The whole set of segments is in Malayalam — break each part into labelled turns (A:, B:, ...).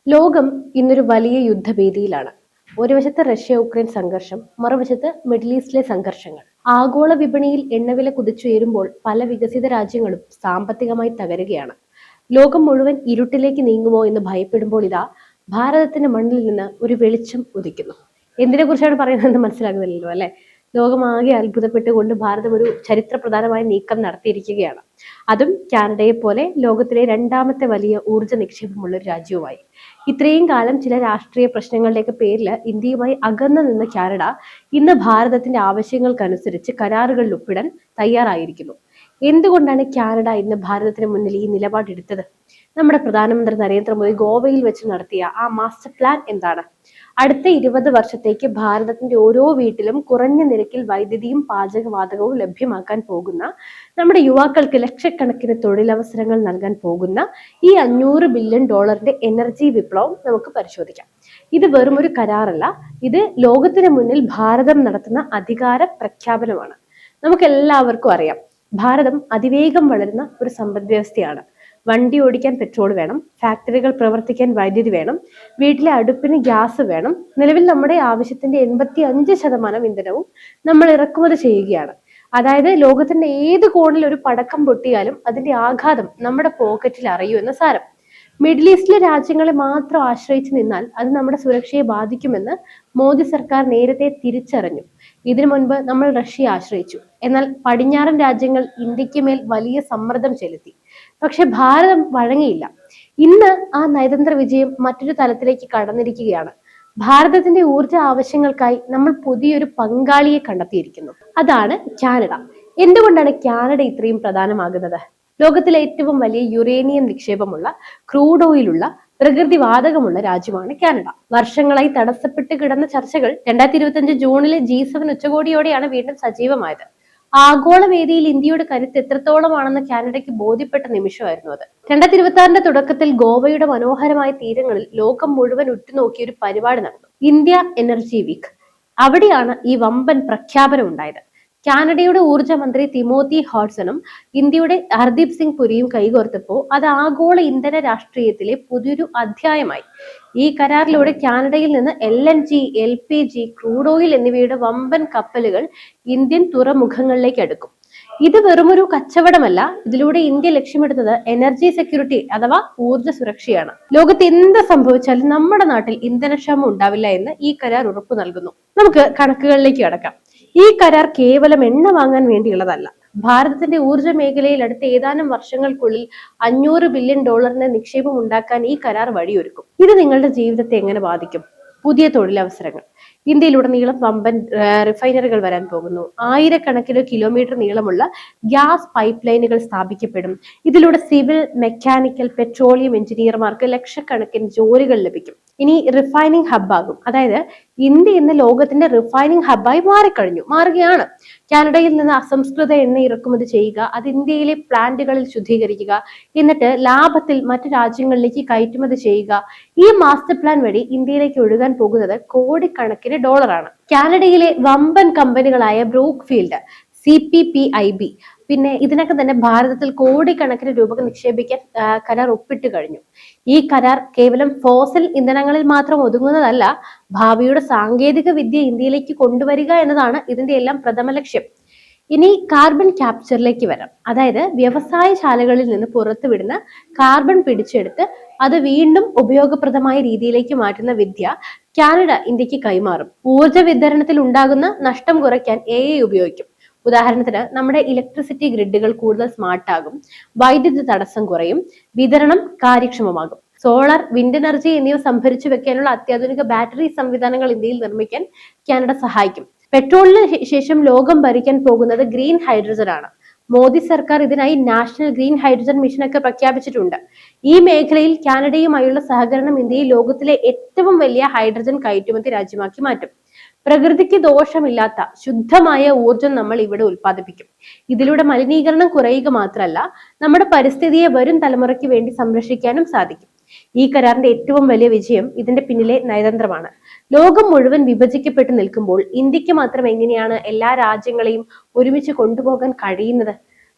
A: ലോകം ഇന്നൊരു വലിയ യുദ്ധഭീതിയിലാണ്. ഒരു വശത്ത് റഷ്യ ഉക്രൈൻ സംഘർഷം, മറുവശത്ത് മിഡിൽ ഈസ്റ്റിലെ സംഘർഷങ്ങൾ. ആഗോള വിപണിയിൽ എണ്ണവില കുതിച്ചുയരുമ്പോൾ പല വികസിത രാജ്യങ്ങളും സാമ്പത്തികമായി തകരുകയാണ്. ലോകം മുഴുവൻ ഇരുട്ടിലേക്ക് നീങ്ങുമോ എന്ന് ഭയപ്പെടുമ്പോൾ ഇതാ ഭാരതത്തിന്റെ മണ്ണിൽ നിന്ന് ഒരു വെളിച്ചം ഉദിക്കുന്നു. എന്തിനെ കുറിച്ചാണ് പറയുന്നതെന്ന് മനസ്സിലാകുന്നില്ലല്ലോ അല്ലെ. ലോകമാകെ അത്ഭുതപ്പെട്ടുകൊണ്ട് ഭാരതം ഒരു ചരിത്ര പ്രധാനമായ നീക്കം നടത്തിയിരിക്കുകയാണ്. അതും കാനഡയെ പോലെ ലോകത്തിലെ രണ്ടാമത്തെ വലിയ ഊർജ്ജ നിക്ഷേപമുള്ള ഒരു രാജ്യവുമായി. ഇത്രയും കാലം ചില രാഷ്ട്രീയ പ്രശ്നങ്ങളുടെയൊക്കെ പേരിൽ ഇന്ത്യയുമായി അകന്നു നിന്ന കാനഡ ഇന്ന് ഭാരതത്തിന്റെ ആവശ്യങ്ങൾക്കനുസരിച്ച് കരാറുകളിൽ ഒപ്പിടാൻ തയ്യാറായിരിക്കുന്നു. എന്തുകൊണ്ടാണ് കാനഡ ഇന്ന് ഭാരതത്തിന് മുന്നിൽ ഈ നിലപാടെടുത്തത്? നമ്മുടെ പ്രധാനമന്ത്രി നരേന്ദ്രമോദി ഗോവയിൽ വെച്ച് നടത്തിയ ആ മാസ്റ്റർ പ്ലാൻ എന്താണ്? അടുത്ത 20 വർഷത്തേക്ക് ഭാരതത്തിന്റെ ഓരോ വീട്ടിലും കുറഞ്ഞ നിരക്കിൽ വൈദ്യുതിയും പാചകവാതകവും ലഭ്യമാക്കാൻ പോകുന്ന, നമ്മുടെ യുവാക്കൾക്ക് ലക്ഷക്കണക്കിന് തൊഴിലവസരങ്ങൾ നൽകാൻ പോകുന്ന ഈ $500 ബില്യൺ എനർജി വിപ്ലവം നമുക്ക് പരിശോധിക്കാം. ഇത് വെറും ഒരു കരാറല്ല, ഇത് ലോകത്തിന് മുന്നിൽ ഭാരതം നടത്തുന്ന അധികാര പ്രഖ്യാപനമാണ്. നമുക്ക് എല്ലാവർക്കും അറിയാം, ഭാരതം അതിവേഗം വളരുന്ന ഒരു സമ്പദ് വ്യവസ്ഥയാണ്. വണ്ടി ഓടിക്കാൻ പെട്രോൾ വേണം, ഫാക്ടറികൾ പ്രവർത്തിക്കാൻ വൈദ്യുതി വേണം, വീട്ടിലെ അടുപ്പിന് ഗ്യാസ് വേണം. നിലവിൽ നമ്മുടെ ആവശ്യത്തിന്റെ 85% ഇന്ധനവും നമ്മൾ ഇറക്കുമതി ചെയ്യുകയാണ്. അതായത് ലോകത്തിന്റെ ഏത് കോണിൽ ഒരു പടക്കം പൊട്ടിയാലും അതിന്റെ ആഘാതം നമ്മുടെ പോക്കറ്റിൽ അറിയൂ എന്ന സാരം. മിഡിൽ ഈസ്റ്റിലെ രാജ്യങ്ങളെ മാത്രം ആശ്രയിച്ചു നിന്നാൽ അത് നമ്മുടെ സുരക്ഷയെ ബാധിക്കുമെന്ന് മോദി സർക്കാർ നേരത്തെ തിരിച്ചറിഞ്ഞു. ഇതിനു മുൻപ് നമ്മൾ റഷ്യയെ ആശ്രയിച്ചു. എന്നാൽ പടിഞ്ഞാറൻ രാജ്യങ്ങൾ ഇന്ത്യക്ക് മേൽ വലിയ സമ്മർദ്ദം ചെലുത്തി. പക്ഷെ ഭാരതം വഴങ്ങിയില്ല. ഇന്ന് ആ നയതന്ത്ര വിജയം മറ്റൊരു തലത്തിലേക്ക് കടന്നിരിക്കുകയാണ്. ഭാരതത്തിന്റെ ഊർജ ആവശ്യങ്ങൾക്കായി നമ്മൾ പുതിയൊരു പങ്കാളിയെ കണ്ടെത്തിയിരിക്കുന്നു. അതാണ് കാനഡ. എന്തുകൊണ്ടാണ് കാനഡ ഇത്രയും പ്രധാനമാകുന്നത്? ലോകത്തിലെ ഏറ്റവും വലിയ യുറേനിയം നിക്ഷേപമുള്ള, ക്രൂഡ് ഓയിലുള്ള, പ്രകൃതി വാതകമുള്ള രാജ്യമാണ് കാനഡ. വർഷങ്ങളായി തടസ്സപ്പെട്ട് കിടന്ന ചർച്ചകൾ 2025 ജൂണിലെ G7 ഉച്ചകോടിയോടെയാണ് വീണ്ടും സജീവമായത്. ആഗോള വേദിയിൽ ഇന്ത്യയുടെ കരുത്ത് എത്രത്തോളമാണെന്ന് കാനഡയ്ക്ക് ബോധ്യപ്പെട്ട നിമിഷമായിരുന്നു അത്. 2026 തുടക്കത്തിൽ ഗോവയുടെ മനോഹരമായ തീരങ്ങളിൽ ലോകം മുഴുവൻ ഉറ്റുനോക്കിയ ഒരു പരിപാടി നടന്നു, ഇന്ത്യ എനർജി വീക്ക്. അവിടെയാണ് ഈ വമ്പൻ പ്രഖ്യാപനം ഉണ്ടായത്. കാനഡയുടെ ഊർജ്ജ മന്ത്രി തിമോത്തി ഹോഡ്സണും ഇന്ത്യയുടെ ഹർദീപ് സിംഗ് പുരിയും കൈകോർത്തപ്പോൾ അത് ആഗോള ഇന്ധന രാഷ്ട്രീയത്തിലെ പുതിയൊരു അധ്യായമായി. ഈ കരാറിലൂടെ കാനഡയിൽ നിന്ന് LNG, LPG, ക്രൂഡ് ഓയിൽ എന്നിവയുടെ വമ്പൻ കപ്പലുകൾ ഇന്ത്യൻ തുറമുഖങ്ങളിലേക്ക് അടുക്കും. ഇത് വെറുമൊരു കച്ചവടമല്ല. ഇതിലൂടെ ഇന്ത്യ ലക്ഷ്യമിടുന്നത് എനർജി സെക്യൂരിറ്റി അഥവാ ഊർജ്ജ സുരക്ഷയാണ്. ലോകത്ത് എന്ത് സംഭവിച്ചാലും നമ്മുടെ നാട്ടിൽ ഇന്ധനക്ഷാമം ഉണ്ടാവില്ല എന്ന് ഈ കരാർ ഉറപ്പു നൽകുന്നു. നമുക്ക് കണക്കുകളിലേക്ക് കടക്കാം. ഈ കരാർ കേവലം എണ്ണ വാങ്ങാൻ വേണ്ടിയുള്ളതല്ല. ഭാരതത്തിന്റെ ഊർജ്ജ മേഖലയിൽ അടുത്ത ഏതാനും വർഷങ്ങൾക്കുള്ളിൽ $500 ബില്യൺ നിക്ഷേപം ഉണ്ടാക്കാൻ ഈ കരാർ വഴിയൊരുക്കും. ഇത് നിങ്ങളുടെ ജീവിതത്തെ എങ്ങനെ ബാധിക്കും? പുതിയ തൊഴിലവസരങ്ങൾ. ഇന്ത്യയിലുടനീളം വമ്പൻ റിഫൈനറികൾ വരാൻ പോകുന്നു. ആയിരക്കണക്കിന് കിലോമീറ്റർ നീളമുള്ള ഗ്യാസ് പൈപ്പ് ലൈനുകൾ സ്ഥാപിക്കപ്പെടും. ഇതിലൂടെ സിവിൽ, മെക്കാനിക്കൽ, പെട്രോളിയം എഞ്ചിനീയർമാർക്ക് ലക്ഷക്കണക്കിന് ജോലികൾ ലഭിക്കും. ഇനി റിഫൈനിങ് ഹബ്ബാകും. അതായത് ഇന്ത്യ ഇന്ന് ലോകത്തിന്റെ റിഫൈനിങ് ഹബ്ബായി മാറുകയാണ്. കാനഡയിൽ നിന്ന് അസംസ്കൃത എണ്ണ ഇറക്കുമതി ചെയ്യുക, അത് ഇന്ത്യയിലെ പ്ലാന്റുകളിൽ ശുദ്ധീകരിക്കുക, എന്നിട്ട് ലാഭത്തിൽ മറ്റു രാജ്യങ്ങളിലേക്ക് കയറ്റുമതി ചെയ്യുക. ഈ മാസ്റ്റർ പ്ലാൻ വഴി ഇന്ത്യയിലേക്ക് ഒഴുകാൻ പോകുന്നത് കോടിക്കണക്കിന് ഡോളറാണ്. കാനഡയിലെ വമ്പൻ കമ്പനികളായ ബ്രൂക്ക് ഫീൽഡ്, CPPIB, പിന്നെ ഇതിനൊക്കെ തന്നെ ഭാരതത്തിൽ കോടിക്കണക്കിന് രൂപ നിക്ഷേപിക്കാൻ കരാർ ഒപ്പിട്ട് കഴിഞ്ഞു. ഈ കരാർ കേവലം ഫോസിൽ ഇന്ധനങ്ങളിൽ മാത്രം ഒതുങ്ങുന്നതല്ല, ഭാവിയുടെ സാങ്കേതിക വിദ്യ ഇന്ത്യയിലേക്ക് കൊണ്ടുവരിക എന്നതാണ് ഇതിന്റെ എല്ലാം പ്രഥമ ലക്ഷ്യം. ഇനി കാർബൺ ക്യാപ്ചറിലേക്ക് വരാം. അതായത് വ്യവസായശാലകളിൽ നിന്ന് പുറത്തുവിടുന്ന കാർബൺ പിടിച്ചെടുത്ത് അത് വീണ്ടും ഉപയോഗപ്രദമായ രീതിയിലേക്ക് മാറ്റുന്ന വിദ്യ കാനഡ ഇന്ത്യക്ക് കൈമാറും. ഊർജ വിതരണത്തിൽ ഉണ്ടാകുന്ന നഷ്ടം കുറയ്ക്കാൻ AI ഉപയോഗിക്കും. ഉദാഹരണത്തിന് നമ്മുടെ ഇലക്ട്രിസിറ്റി ഗ്രിഡുകൾ കൂടുതൽ സ്മാർട്ട് ആകും, വൈദ്യുതി തടസ്സം കുറയും, വിതരണം കാര്യക്ഷമമാകും. സോളാർ, വിൻഡ് എനർജി എന്നിവ സംഭരിച്ചു വെക്കാനുള്ള അത്യാധുനിക ബാറ്ററി സംവിധാനങ്ങൾ ഇന്ത്യയിൽ നിർമ്മിക്കാൻ കാനഡ സഹായിക്കും. പെട്രോളിന് ശേഷം ലോകം ഭരിക്കാൻ പോകുന്നത് ഗ്രീൻ ഹൈഡ്രജൻ ആണ്. മോദി സർക്കാർ ഇതിനായി നാഷണൽ ഗ്രീൻ ഹൈഡ്രജൻ മിഷൻ ഒക്കെ പ്രഖ്യാപിച്ചിട്ടുണ്ട്. ഈ മേഖലയിൽ കാനഡയുമായുള്ള സഹകരണം ഇന്ത്യയെ ലോകത്തിലെ ഏറ്റവും വലിയ ഹൈഡ്രജൻ കയറ്റുമതി രാജ്യമാക്കി മാറ്റും. പ്രകൃതിക്ക് ദോഷമില്ലാത്ത ശുദ്ധമായ ഊർജം നമ്മൾ ഇവിടെ ഉൽപ്പാദിപ്പിക്കും. ഇതിലൂടെ മലിനീകരണം കുറയുക മാത്രമല്ല, നമ്മുടെ പരിസ്ഥിതിയെ വരും തലമുറയ്ക്ക് വേണ്ടി സംരക്ഷിക്കാനും സാധിക്കും. ഈ കരാറിന്റെ ഏറ്റവും വലിയ വിജയം ഇതിന്റെ പിന്നിലെ നയതന്ത്രമാണ്. ലോകം മുഴുവൻ വിഭജിക്കപ്പെട്ട് നിൽക്കുമ്പോൾ ഇന്ത്യക്ക് മാത്രം എങ്ങനെയാണ് എല്ലാ രാജ്യങ്ങളെയും ഒരുമിച്ച് കൊണ്ടുപോകാൻ കഴിയുന്നത്?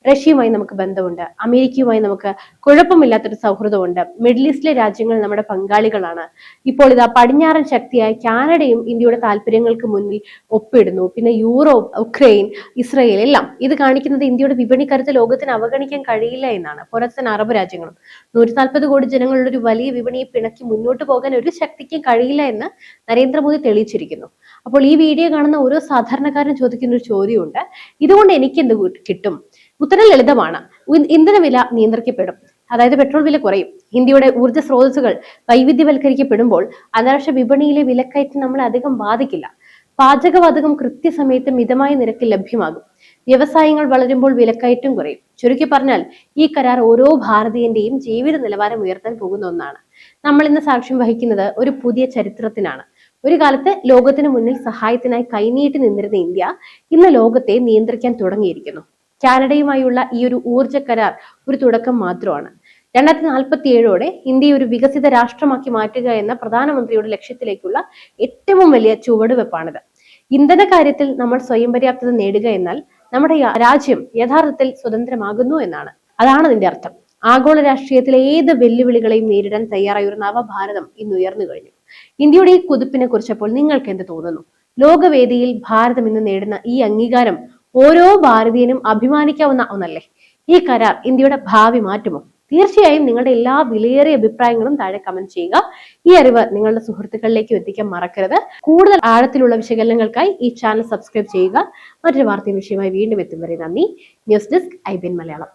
A: റഷ്യയുമായി നമുക്ക് ബന്ധമുണ്ട്, അമേരിക്കയുമായി നമുക്ക് കുഴപ്പമില്ലാത്തൊരു സൗഹൃദമുണ്ട്, മിഡിൽ ഈസ്റ്റിലെ രാജ്യങ്ങൾ നമ്മുടെ പങ്കാളികളാണ്. ഇപ്പോൾ ഇതാ പടിഞ്ഞാറൻ ശക്തിയായ കാനഡയും ഇന്ത്യയുടെ താല്പര്യങ്ങൾക്ക് മുന്നിൽ ഒപ്പിടുന്നു. പിന്നെ യൂറോപ്പ്, ഉക്രൈൻ, ഇസ്രയേൽ എല്ലാം ഇത് കാണിക്കുന്നത് ഇന്ത്യയുടെ വിപണി കരുത്ത് ലോകത്തിന് അവഗണിക്കാൻ കഴിയില്ല എന്നാണ്. പോരാതെ തന്നെ അറബ് രാജ്യങ്ങളും 140 കോടി ജനങ്ങളുടെ ഒരു വലിയ വിപണിയെ പിണക്കി മുന്നോട്ട് പോകാൻ ഒരു ശക്തിക്കും കഴിയില്ല എന്ന് നരേന്ദ്രമോദി തെളിയിച്ചിരിക്കുന്നു. അപ്പോൾ ഈ വീഡിയോ കാണുന്ന ഓരോ സാധാരണക്കാരനും ചോദിക്കുന്ന ഒരു ചോദ്യമുണ്ട്, ഇതുകൊണ്ട് എനിക്ക് എന്ത് കിട്ടും? ഉത്തരം ലളിതമാണ്. ഇന്ധനവില നിയന്ത്രിക്കപ്പെടും, അതായത് പെട്രോൾ വില കുറയും. ഇന്ത്യയുടെ ഊർജ്ജ സ്രോതസ്സുകൾ വൈവിധ്യവൽക്കരിക്കപ്പെടുമ്പോൾ അന്താരാഷ്ട്ര വിപണിയിലെ വിലക്കയറ്റം നമ്മളെ അധികം ബാധിക്കില്ല. പാചകവാതകം കൃത്യസമയത്ത് മിതമായ നിരക്കിൽ ലഭ്യമാകും. വ്യവസായങ്ങൾ വളരുമ്പോൾ വിലക്കയറ്റം കുറയും. ചുരുക്കി പറഞ്ഞാൽ ഈ കരാർ ഓരോ ഭാരതീയന്റെയും ജീവിത നിലവാരം ഉയർത്താൻ പോകുന്ന ഒന്നാണ്. നമ്മൾ ഇന്ന് സാക്ഷ്യം വഹിക്കുന്നത് ഒരു പുതിയ ചരിത്രത്തിനാണ്. ഒരു കാലത്ത് ലോകത്തിന് മുന്നിൽ സഹായത്തിനായി കൈനീട്ടി നിന്നിരുന്ന ഇന്ത്യ ഇന്ന് ലോകത്തെ നിയന്ത്രിക്കാൻ തുടങ്ങിയിരിക്കുന്നു. കാനഡയുമായുള്ള ഈ ഒരു ഊർജ്ജ കരാർ ഒരു തുടക്കം മാത്രമാണ്. 2047ഓടെ ഇന്ത്യയെ ഒരു വികസിത രാഷ്ട്രമാക്കി മാറ്റുക എന്ന പ്രധാനമന്ത്രിയുടെ ലക്ഷ്യത്തിലേക്കുള്ള ഏറ്റവും വലിയ ചുവടുവെപ്പാണിത്. ഇന്ധന കാര്യത്തിൽ നമ്മൾ സ്വയം പര്യാപ്തത നേടുക എന്നാൽ നമ്മുടെ രാജ്യം യഥാർത്ഥത്തിൽ സ്വതന്ത്രമാകുന്നു എന്നാണ്. അതാണ് അതിന്റെ അർത്ഥം. ആഗോള രാഷ്ട്രീയത്തിലെ ഏത് വെല്ലുവിളികളെയും നേരിടാൻ തയ്യാറായ ഒരു നവഭാരതം ഇന്ന് ഉയർന്നു കഴിഞ്ഞു. ഇന്ത്യയുടെ ഈ കുതിപ്പിനെ കുറിച്ചപ്പോൾ നിങ്ങൾക്ക് എന്ത് തോന്നുന്നു? ലോകവേദിയിൽ ഭാരതം ഇന്ന് നേടുന്ന ഈ അംഗീകാരം ഓരോ ഭാരതീയനും അഭിമാനിക്കാവുന്ന ഒന്നല്ലേ? ഈ കരാർ ഇന്ത്യയുടെ ഭാവി മാറ്റുമോ? തീർച്ചയായും നിങ്ങളുടെ എല്ലാ വിലയേറിയ അഭിപ്രായങ്ങളും താഴെ കമന്റ് ചെയ്യുക. ഈ അറിവ് നിങ്ങളുടെ സുഹൃത്തുക്കളിലേക്ക് എത്തിക്കാൻ മറക്കരുത്. കൂടുതൽ ആഴത്തിലുള്ള വിശകലനങ്ങൾക്കായി ഈ ചാനൽ സബ്സ്ക്രൈബ് ചെയ്യുക. മറ്റൊരു വാർത്തയും വിഷയമായി വീണ്ടും എത്തും വരെ നന്ദി. News desk IBN Malayalam.